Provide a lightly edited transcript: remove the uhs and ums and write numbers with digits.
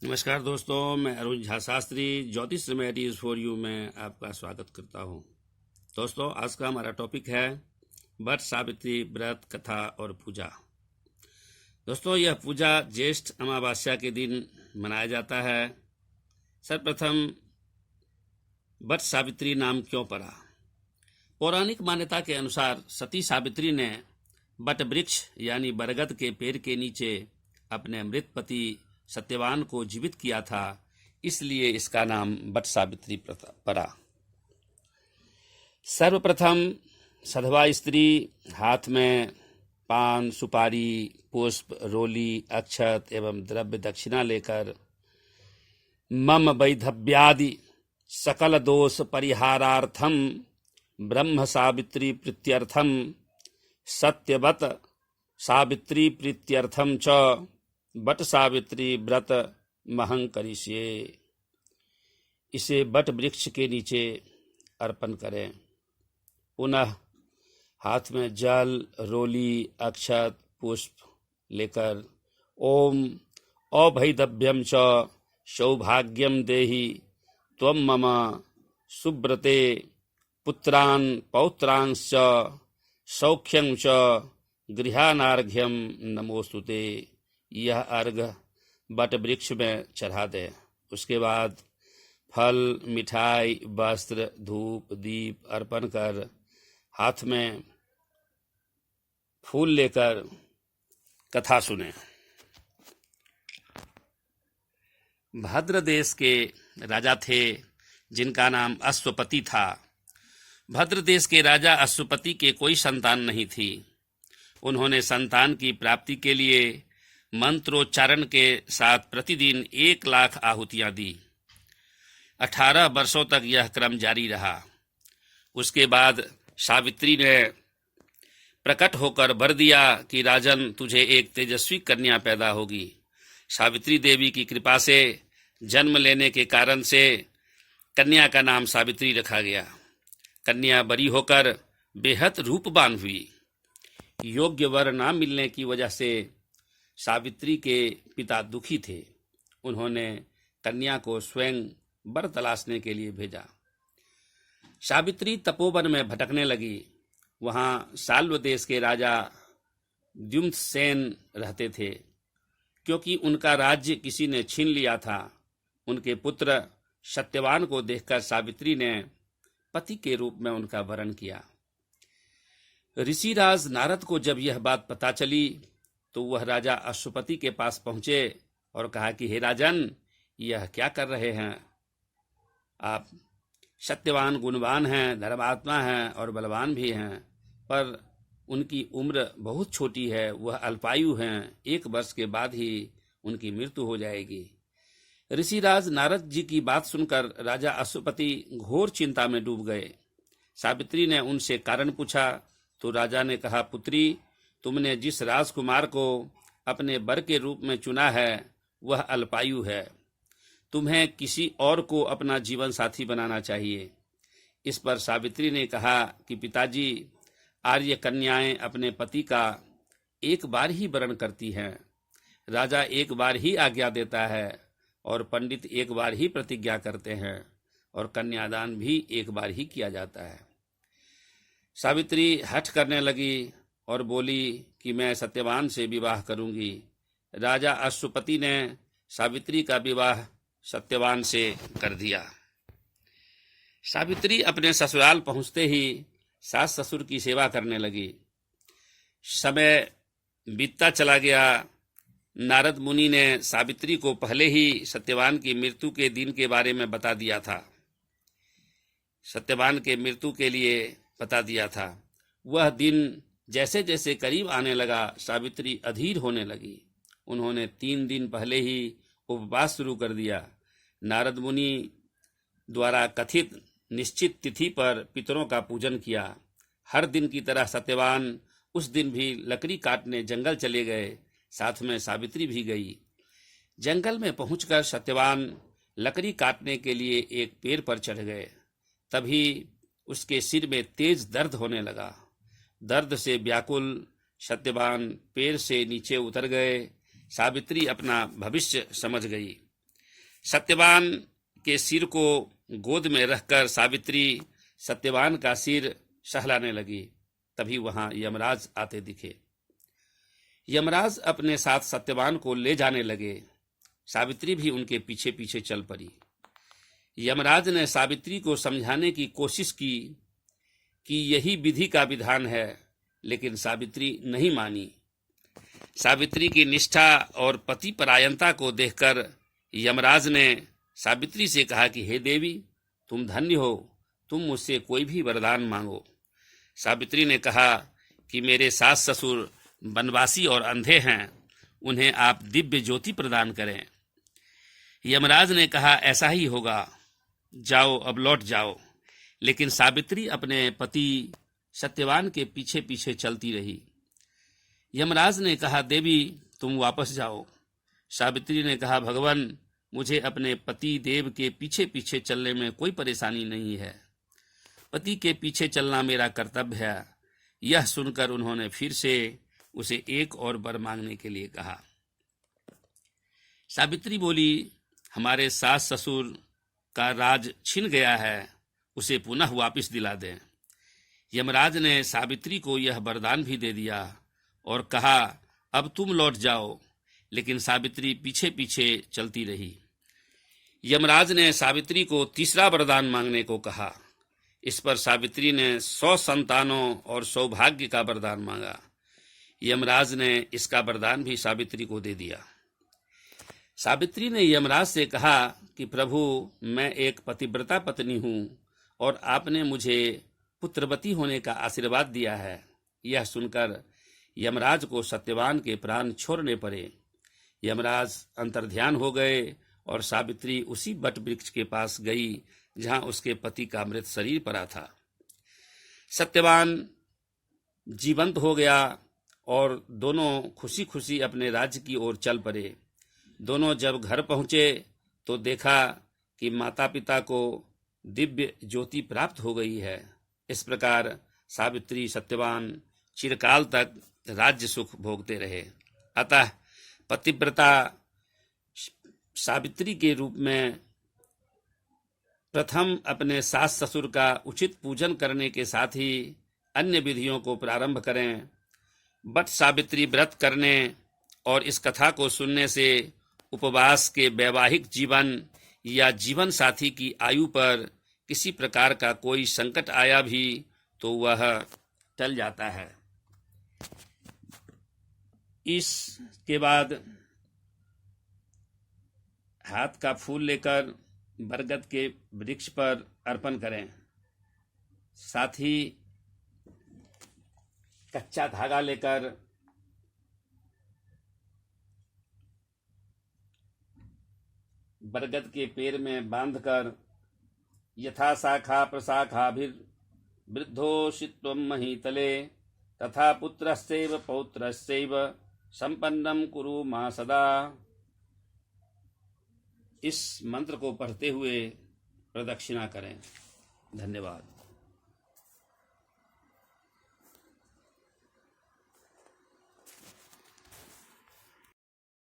नमस्कार दोस्तों, मैं अरुण झा शास्त्री ज्योतिष रेमेडीज फॉर यू में आपका स्वागत करता हूं। दोस्तों, आज का हमारा टॉपिक है वट सावित्री व्रत कथा और पूजा। दोस्तों, यह पूजा ज्येष्ठ अमावस्या के दिन मनाया जाता है। सर्वप्रथम वट सावित्री नाम क्यों पड़ा? पौराणिक मान्यता के अनुसार सती सावित्री ने वट वृक्ष यानी बरगद के पेड़ के नीचे अपने मृत पति सत्यवान को जीवित किया था, इसलिए इसका नाम वट सावित्री पड़ा। सर्वप्रथम सधवा स्त्री हाथ में पान, सुपारी, पुष्प, रोली, अक्षत एवं द्रव्य दक्षिणा लेकर मम वैधव्यादि सकल दोष परिहारार्थम ब्रह्म सावित्री प्रीत्यर्थम सत्यवत सावित्री प्रीत्यर्थम च वट सावित्री व्रत महं करिष्ये। इसे वट वृक्ष के नीचे अर्पण करें। पुनः हाथ में जल, रोली, अक्षत, पुष्प लेकर ओम अभैदव्यम च सौभाग्यम देहि त्वं मम सुब्रते पुत्रान् पौत्रांश्च सौख्यं च गृहानार्घ्यम नमोस्तुते। यह अर्घ वट वृक्ष में चढ़ा दें। उसके बाद फल, मिठाई, वस्त्र, धूप, दीप अर्पण कर हाथ में फूल लेकर कथा सुने। भद्र देश के राजा थे जिनका नाम अश्वपति था। भद्र देश के राजा अश्वपति के कोई संतान नहीं थी। उन्होंने संतान की प्राप्ति के लिए मंत्रोच्चारण के साथ प्रतिदिन 1,00,000 आहुतियां दी। 18 वर्षों तक यह क्रम जारी रहा। उसके बाद सावित्री ने प्रकट होकर वर दिया कि राजन, तुझे एक तेजस्वी कन्या पैदा होगी। सावित्री देवी की कृपा से जन्म लेने के कारण से कन्या का नाम सावित्री रखा गया। कन्या बड़ी होकर बेहद रूपवान हुई। योग्य वर न मिलने की वजह से सावित्री के पिता दुखी थे। उन्होंने कन्या को स्वयं वर तलाशने के लिए भेजा। सावित्री तपोवन में भटकने लगी। वहां साल्व देश के राजा द्युम्नसेन रहते थे। क्योंकि उनका राज्य किसी ने छीन लिया था, उनके पुत्र सत्यवान को देखकर सावित्री ने पति के रूप में उनका वरण किया। ऋषिराज नारद को जब यह बात पता चली तो वह राजा अश्वपति के पास पहुंचे और कहा कि हे राजन, यह क्या कर रहे हैं आप? सत्यवान गुणवान हैं, धर्मात्मा हैं और बलवान भी हैं, पर उनकी उम्र बहुत छोटी है, वह अल्पायु हैं। 1 वर्ष के बाद ही उनकी मृत्यु हो जाएगी। ऋषिराज नारद जी की बात सुनकर राजा अश्वपति घोर चिंता में डूब गए। सावित्री ने उनसे कारण पूछा तो राजा ने कहा, पुत्री, तुमने जिस राजकुमार को अपने वर के रूप में चुना है वह अल्पायु है। तुम्हें किसी और को अपना जीवन साथी बनाना चाहिए। इस पर सावित्री ने कहा कि पिताजी, आर्य कन्याएं अपने पति का एक बार ही वरण करती हैं। राजा एक बार ही आज्ञा देता है और पंडित एक बार ही प्रतिज्ञा करते हैं और कन्यादान भी एक बार ही किया जाता है। सावित्री हठ करने लगी और बोली कि मैं सत्यवान से विवाह करूंगी। राजा अश्वपति ने सावित्री का विवाह सत्यवान से कर दिया। सावित्री अपने ससुराल पहुंचते ही सास ससुर की सेवा करने लगी। समय बीतता चला गया। नारद मुनि ने सावित्री को पहले ही सत्यवान की मृत्यु के दिन के बारे में बता दिया था। सत्यवान के मृत्यु के लिए बता दिया था। वह दिन जैसे जैसे करीब आने लगा, सावित्री अधीर होने लगी। उन्होंने 3 दिन पहले ही उपवास शुरू कर दिया। नारद मुनि द्वारा कथित निश्चित तिथि पर पितरों का पूजन किया। हर दिन की तरह सत्यवान उस दिन भी लकड़ी काटने जंगल चले गए। साथ में सावित्री भी गई। जंगल में पहुंचकर सत्यवान लकड़ी काटने के लिए एक पेड़ पर चढ़ गए। तभी उसके सिर में तेज दर्द होने लगा। दर्द से व्याकुल सत्यवान पेड़ से नीचे उतर गए। सावित्री अपना भविष्य समझ गई। सत्यवान के सिर को गोद में रखकर सावित्री सत्यवान का सिर सहलाने लगी। तभी वहां यमराज आते दिखे। यमराज अपने साथ सत्यवान को ले जाने लगे। सावित्री भी उनके पीछे पीछे चल पड़ी। यमराज ने सावित्री को समझाने की कोशिश की कि यही विधि का विधान है, लेकिन सावित्री नहीं मानी। सावित्री की निष्ठा और पति परायणता को देखकर यमराज ने सावित्री से कहा कि हे देवी, तुम धन्य हो, तुम मुझसे कोई भी वरदान मांगो। सावित्री ने कहा कि मेरे सास ससुर वनवासी और अंधे हैं, उन्हें आप दिव्य ज्योति प्रदान करें। यमराज ने कहा ऐसा ही होगा, जाओ अब लौट जाओ। लेकिन सावित्री अपने पति सत्यवान के पीछे पीछे चलती रही। यमराज ने कहा देवी तुम वापस जाओ। सावित्री ने कहा भगवान, मुझे अपने पति देव के पीछे पीछे चलने में कोई परेशानी नहीं है, पति के पीछे चलना मेरा कर्तव्य है। यह सुनकर उन्होंने फिर से उसे एक और वर मांगने के लिए कहा। सावित्री बोली, हमारे सास ससुर का राज छिन गया है, उसे पुनः वापस दिला दें। यमराज ने सावित्री को यह वरदान भी दे दिया और कहा अब तुम लौट जाओ। लेकिन सावित्री पीछे पीछे चलती रही। यमराज ने सावित्री को तीसरा वरदान मांगने को कहा। इस पर सावित्री ने 100 संतानों और सौभाग्य का वरदान मांगा। यमराज ने इसका वरदान भी सावित्री को दे दिया। सावित्री ने यमराज से कहा कि प्रभु, मैं एक पतिव्रता पत्नी हूँ और आपने मुझे पुत्रवती होने का आशीर्वाद दिया है। यह सुनकर यमराज को सत्यवान के प्राण छोड़ने पड़े। यमराज अंतर्ध्यान हो गए और सावित्री उसी बट वृक्ष के पास गई जहां उसके पति का मृत शरीर पड़ा था। सत्यवान जीवंत हो गया और दोनों खुशी खुशी अपने राज्य की ओर चल पड़े। दोनों जब घर पहुंचे तो देखा कि माता पिता को दिव्य ज्योति प्राप्त हो गई है। इस प्रकार सावित्री सत्यवान चिरकाल तक राज्य सुख भोगते रहे। अतः पतिव्रता सावित्री के रूप में प्रथम अपने सास ससुर का उचित पूजन करने के साथ ही अन्य विधियों को प्रारंभ करें। बट सावित्री व्रत करने और इस कथा को सुनने से उपवास के वैवाहिक जीवन या जीवन साथी की आयु पर किसी प्रकार का कोई संकट आया भी तो वह टल जाता है। इसके बाद हाथ का फूल लेकर बरगद के वृक्ष पर अर्पण करें। साथ ही कच्चा धागा लेकर बरगद के पेड़ में बांधकर यथा शाखा प्रशाखाभिर्वृद्धोषित्वं महीतले तथा पुत्रस्यैव पौत्रस्यैव संपन्नं कुरु मा सदा। इस मंत्र को पढ़ते हुए प्रदक्षिणा करें। धन्यवाद।